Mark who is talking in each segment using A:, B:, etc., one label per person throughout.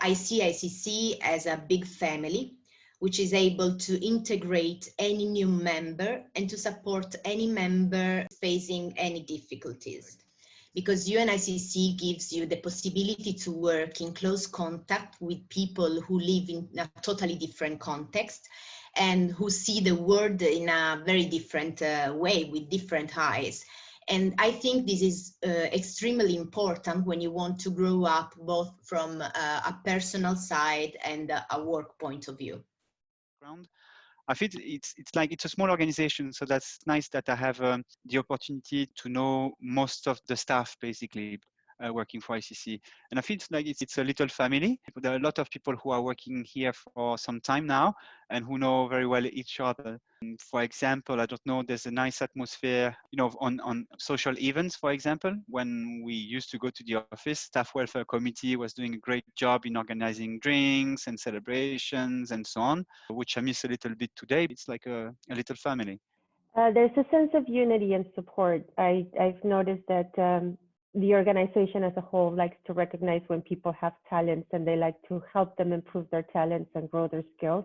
A: I see ICC as a big family, which is able to integrate any new member and to support any member facing any difficulties. Because UNICC gives you the possibility to work in close contact with people who live in a totally different context and who see the world in a very different way, with different eyes. And I think this is extremely important when you want to grow up both from a personal side and a work point of view.
B: I think it's a small organization, so that's nice that I have the opportunity to know most of the staff basically working for ICC. And I feel it's a little family. There are a lot of people who are working here for some time now and who know very well each other. For example, I don't know, there's a nice atmosphere, you know, on social events, for example. When we used to go to the office, staff welfare committee was doing a great job in organizing drinks and celebrations and so on, which I miss a little bit today. It's like a little family.
C: There's a sense of unity and support. I've noticed that the organization as a whole likes to recognize when people have talents, and they like to help them improve their talents and grow their skills.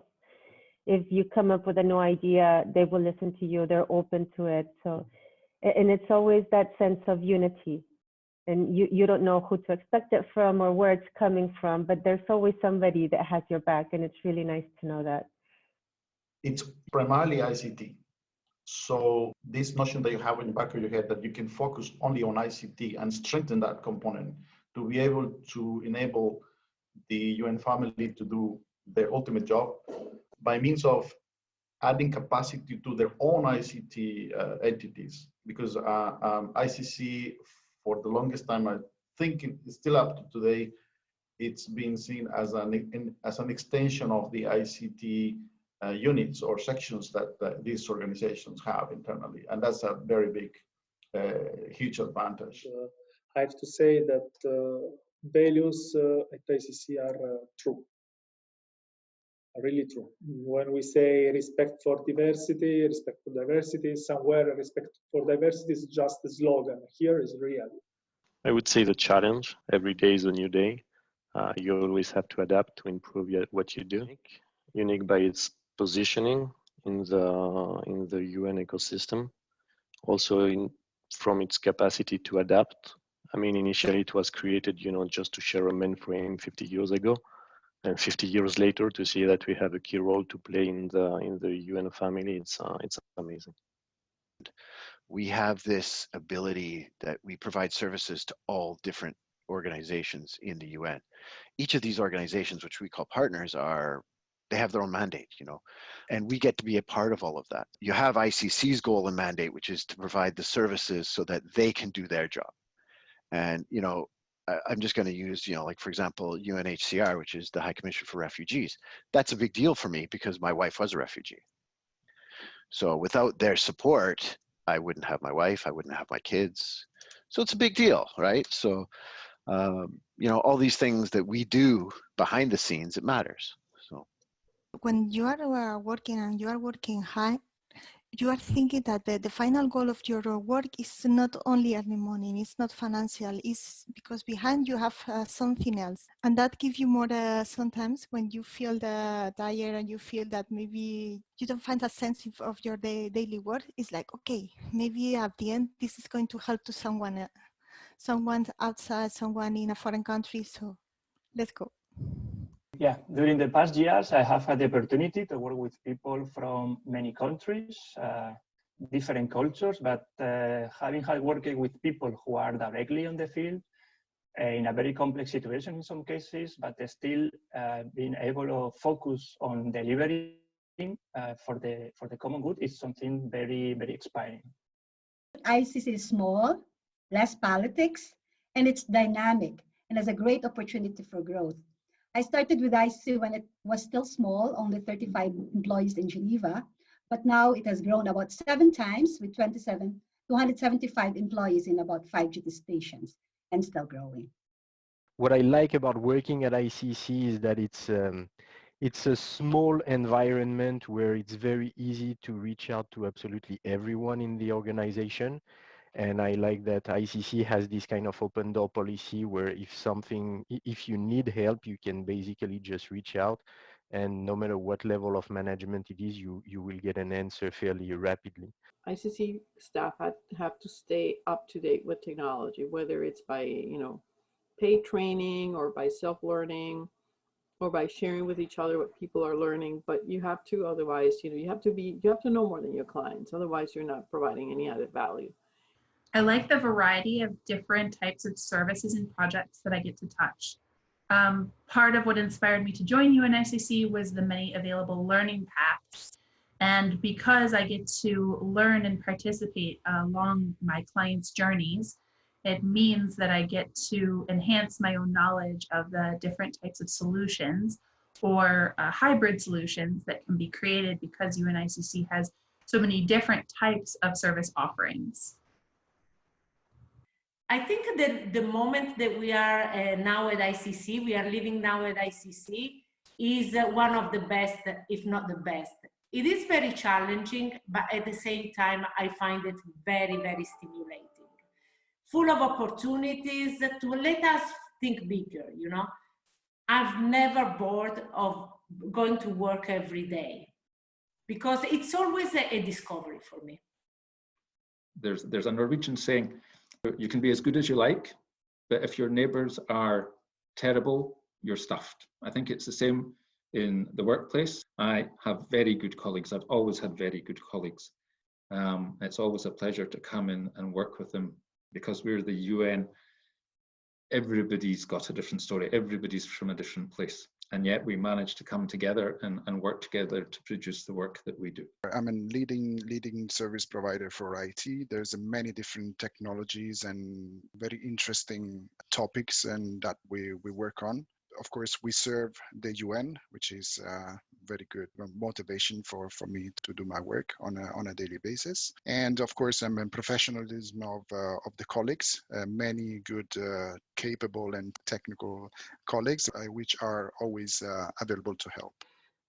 C: If you come up with a new idea, they will listen to you. They're open to it. So, and it's always that sense of unity. And you don't know who to expect it from or where it's coming from, but there's always somebody that has your back, and it's really nice to know that.
D: It's primarily ICT. So this notion that you have in the back of your head that you can focus only on ICT and strengthen that component to be able to enable the UN family to do their ultimate job by means of adding capacity to their own ICT entities. Because ICC, for the longest time, I think it's still up to today, it's been seen as an extension of the ICT units or sections that these organizations have internally, and that's a very big, huge advantage.
E: I have to say that values at ICC are true, really true. When we say respect for diversity, somewhere respect for diversity is just a slogan. Here is real.
F: I would say the challenge. Every day is a new day. You always have to adapt to improve what you do. UNICC by its positioning in the UN ecosystem, also from its capacity to adapt. I mean, initially it was created, you know, just to share a mainframe 50 years ago, and 50 years later to see that we have a key role to play in the UN family. It's amazing.
G: We have this ability that we provide services to all different organizations in the UN. Each of these organizations, which we call partners, they have their own mandate, you know, and we get to be a part of all of that. You have ICC's goal and mandate, which is to provide the services so that they can do their job. And, you know, I'm just going to use, you know, like, for example, UNHCR, which is the High Commission for Refugees. That's a big deal for me because my wife was a refugee. So without their support, I wouldn't have my wife, I wouldn't have my kids. So it's a big deal, right? So, you know, all these things that we do behind the scenes, it matters. So
H: when you are working and you are working hard, you are thinking that the final goal of your work is not only earning money, it's not financial, it's because behind you have something else. And that gives you more sometimes when you feel tired and you feel that maybe you don't find a sense of your daily work. It's like, okay, maybe at the end, this is going to help to someone outside, someone in a foreign country. So let's go.
I: Yeah, during the past years, I have had the opportunity to work with people from many countries, different cultures, but having had working with people who are directly on the field in a very complex situation in some cases, but still being able to focus on delivering for the common good is something very, very inspiring.
J: ICC is small, less politics, and it's dynamic and has a great opportunity for growth. I started with ICC when it was still small, only 35 employees in Geneva, but now it has grown about 7 times with 275 employees in about 5 GT stations and still growing.
K: What I like about working at ICC is that it's a small environment where it's very easy to reach out to absolutely everyone in the organization. And I like that ICC has this kind of open door policy where if you need help, you can basically just reach out, and no matter what level of management it is, you will get an answer fairly rapidly.
L: ICC staff have to stay up to date with technology, whether it's by, paid training or by self-learning or by sharing with each other what people are learning. But you have to, otherwise, you have to know more than your clients. Otherwise, you're not providing any added value.
M: I like the variety of different types of services and projects that I get to touch. Part of what inspired me to join UNICC was the many available learning paths. And because I get to learn and participate along my clients' journeys, it means that I get to enhance my own knowledge of the different types of solutions or hybrid solutions that can be created because UNICC has so many different types of service offerings.
N: I think that the moment that we are now at ICC, we are living now at ICC, is one of the best, if not the best. It is very challenging, but at the same time, I find it very, very stimulating. Full of opportunities to let us think bigger, I've never bored of going to work every day because it's always a discovery for me.
O: There's a Norwegian saying, you can be as good as you like, but if your neighbors are terrible, you're stuffed. I think it's the same in the workplace. I have very good colleagues. I've always had very good colleagues. It's always a pleasure to come in and work with them because we're the UN. Everybody's got a different story. Everybody's from a different place. And yet we manage to come together and work together to produce the work that we do.
P: I'm a leading service provider for IT. There's many different technologies and very interesting topics and that we work on. Of course, we serve the UN, which is very good motivation for me to do my work on a daily basis. And of course, I'm in professionalism of the colleagues, many good, capable and technical colleagues, which are always available to help.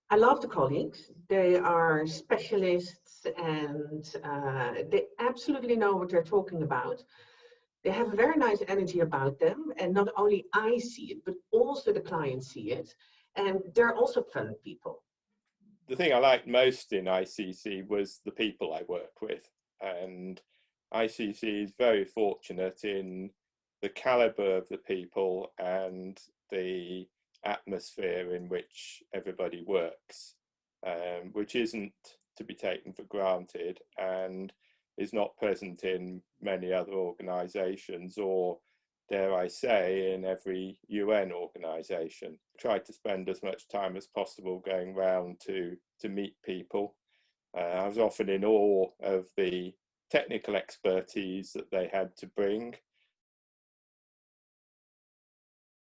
Q: I love the colleagues. They are specialists and they absolutely know what they're talking about. They have a very nice energy about them, and not only I see it, but also the clients see it, and they're also fun people.
R: The thing I liked most in ICC was the people I work with, and ICC is very fortunate in the caliber of the people and the atmosphere in which everybody works, which isn't to be taken for granted and is not present in many other organisations, or dare I say in every UN organisation. Try to spend as much time as possible going round to meet people. I was often in awe of the technical expertise that they had to bring,